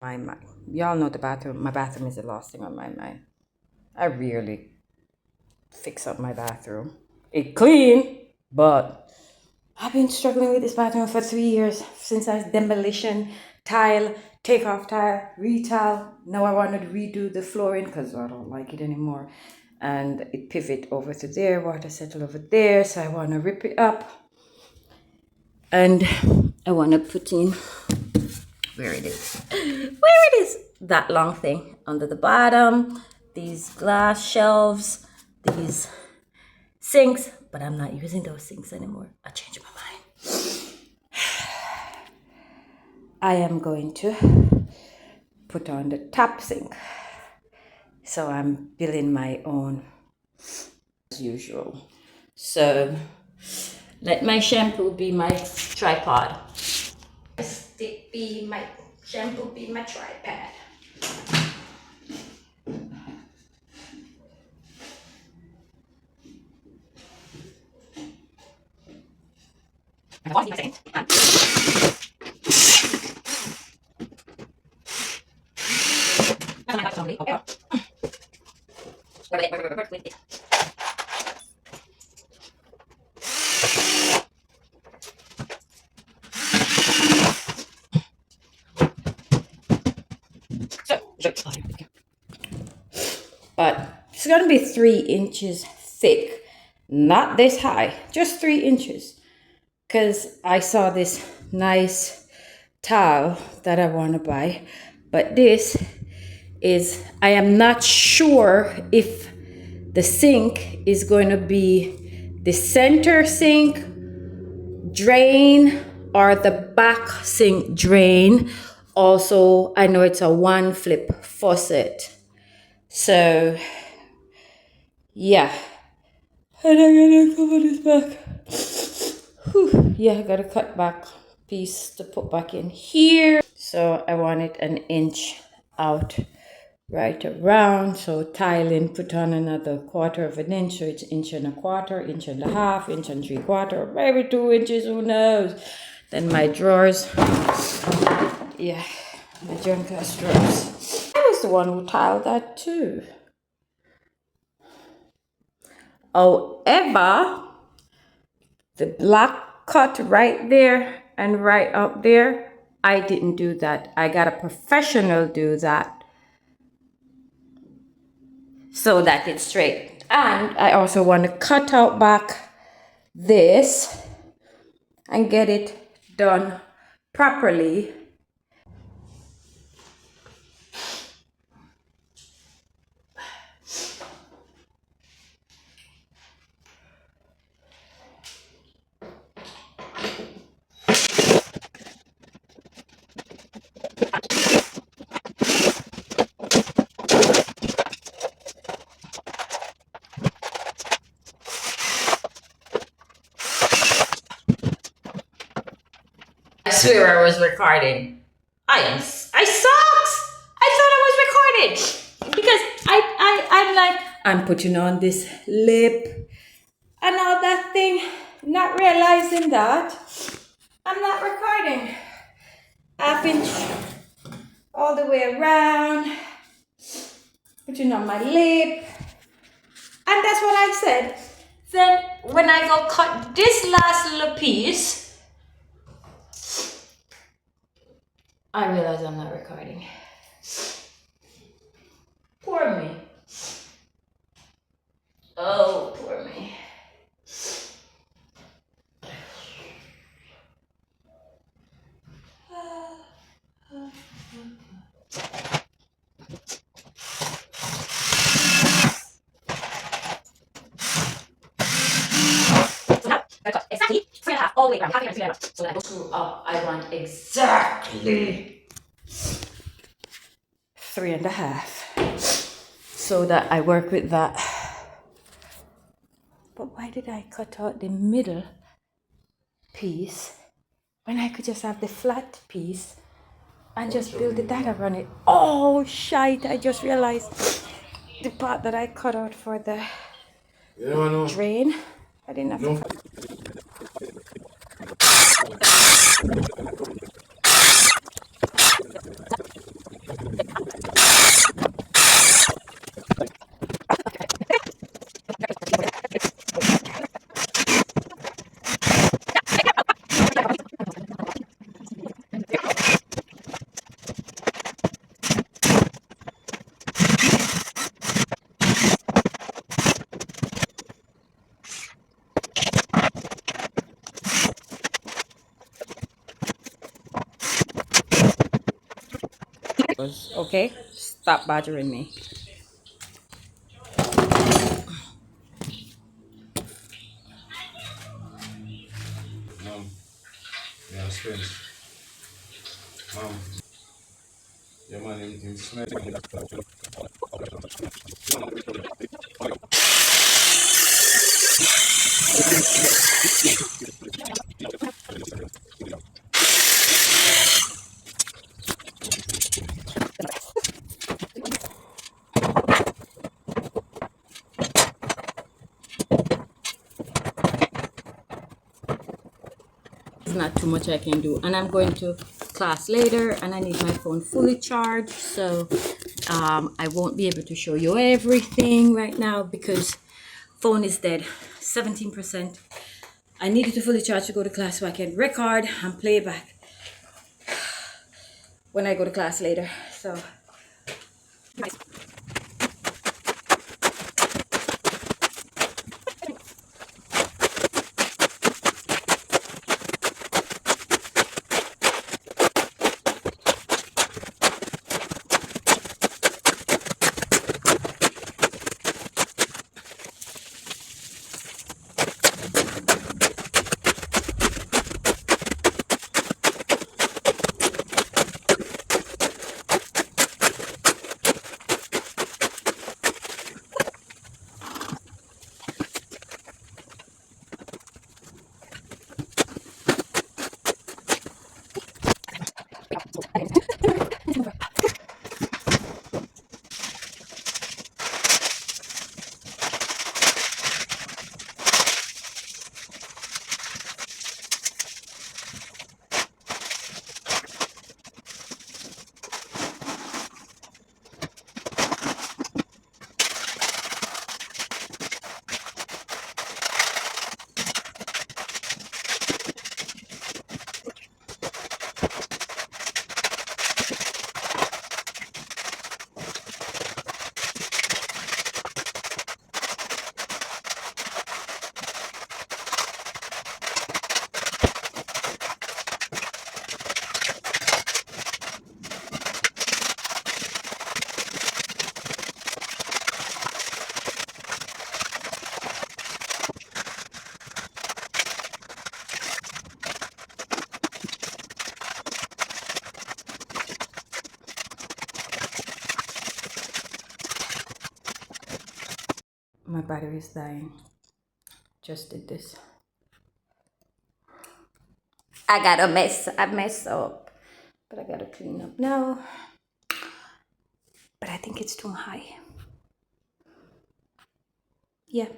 my mind. Y'all know the bathroom. My bathroom is the last thing on my mind. I rarely fix up my bathroom. It clean, but I've been struggling with this bathroom for 3 years since I demolition, tile, take off tile, retile. Now I want to redo the flooring because I don't like it anymore. And it pivot over to there, water settle over there. So I want to rip it up. And I want to put in, where it is, that long thing under the bottom, these glass shelves, these sinks, but I'm not using those sinks anymore. I changed my mind. I am going to put on the top sink. So I'm building my own as usual. So let my shampoo be my tripod. My shampoo be my tripod. But it's gonna be 3 inches thick, not this high, just 3 inches. Because I saw this nice towel that I want to buy, but this is, I am not sure if the sink is going to be the center sink drain or the back sink drain. Also, I know it's a one flip faucet. So, yeah. And I'm gonna cover this back. Whew. Yeah, I gotta cut back piece to put back in here. So I want it an inch out right around. So tiling, put on another 1/4 of an inch. So it's 1.25 inches, 1.5 inches, 1.75 inches, maybe 2 inches, who knows. Then my drawers. Yeah, the Junkers drawers. I was the one who tiled that too. However, the black cut right there and right up there, I didn't do that. I got a professional do that so that it's straight. And I also want to cut out back this and get it done properly. I swear I was recording. I sucks. I thought I was recording because I'm like, I'm putting on this lip and all that thing, not realizing that I'm not recording. 1/2 inch all the way around, putting on my lip, and that's what I said. Then when I go cut this last little piece, I realize I'm not recording. Poor me. Oh, poor me. Exactly 3.5 all the way around, 1/2 inch and 3.5. So that I don't screw up. I want exactly 3.5. So that I work with that. But why did I cut out the middle piece when I could just have the flat piece and just build the dagger on it? Oh shite, I just realized the part that I cut out for the drain, I didn't have to cut. Okay? Stop bothering me. Mom, yeah, Spence. Mom, yeah, man, him smell. There's not too much I can do. And I'm going to class later and I need my phone fully charged. So I won't be able to show you everything right now because phone is dead. 17%. I need it to fully charge to go to class so I can record and play back when I go to class later. So my battery is dying. Just did this. I got a mess. I messed up. But I gotta clean up now. But I think it's too high. Yeah.